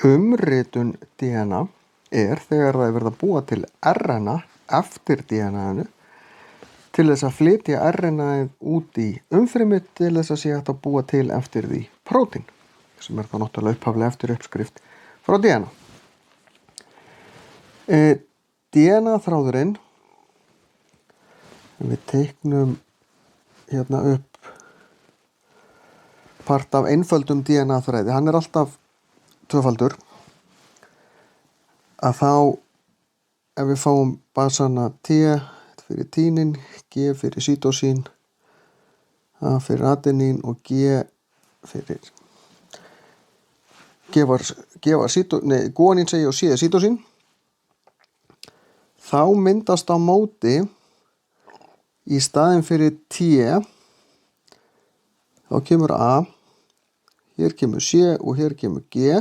Umritun DNA þegar það er verið að búa til RNA eftir DNA-inu til þess að flytja RNA-ið út í umfrymið til þess að sé hægt að búa til eftir því prótín, sem er þá náttúrulega upphaflega eftir uppskrift frá DNA. DNA-þráðurinn, við teiknum hérna upp part af einföldum DNA-þræði, hann er alltaf tvöfaldur, að þá ef við fáum basana T fyrir tínin, G fyrir cytosín, A fyrir adenín og G fyrir guanín og C cytosín, þá myndast á móti í staðinn fyrir T þá kemur A, hér kemur C og hér kemur G.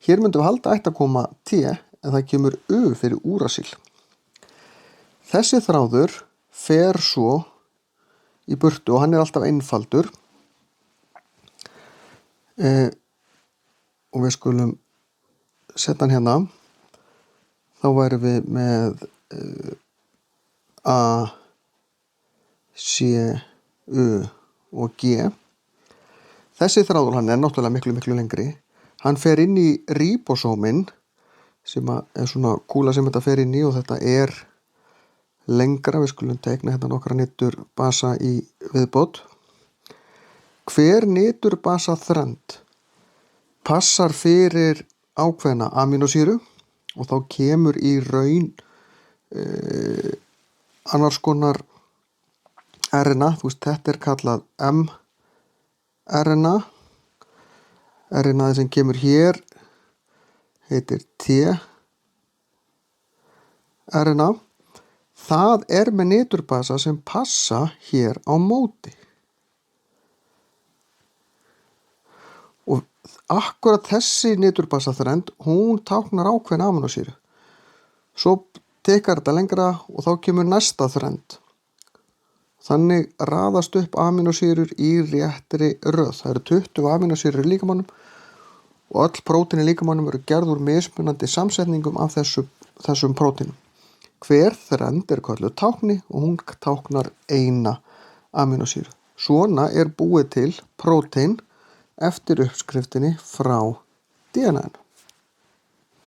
Hér myndum við halda ætti að koma T en það kemur U fyrir úrasil. Þessi þráður fer svo í burtu og hann er alltaf einfaldur. Og við skulum setja hann hérna. Þá værum við með A, C, U og G. Þessi þráður hann er náttúrulega miklu lengri. Hann fer inn í ríbósóminn sem er svona kúla sem þetta fer inn í og þetta er lengra. Við skulum teikna hérna nokkra niturbasa í viðbót. Hver niturbasa þrend passar fyrir ákveðna amínósýru og þá kemur í raun annars konar RNA, þú veist, þetta er kallað mRNA. RNA sem kemur hér heitir tRNA. Það er með niturbasa sem passa hér á móti. Og akkurat þessi niturbasaþrend, hún táknar ákveðna amínósýru. Svo tekar þetta lengra og þá kemur næsta þrend. Þannig raðast upp amínósýrur í réttri röð. Það eru 20 amínósýrur í líkamanum og öll prótín í líkamanum eru gerð úr mismunandi samsetningum af þessum prótínum. Hver þrend er kölluð tákni og hún táknar eina amínósýru. Svona er búið til prótín eftir uppskriftinni frá DNA-inu.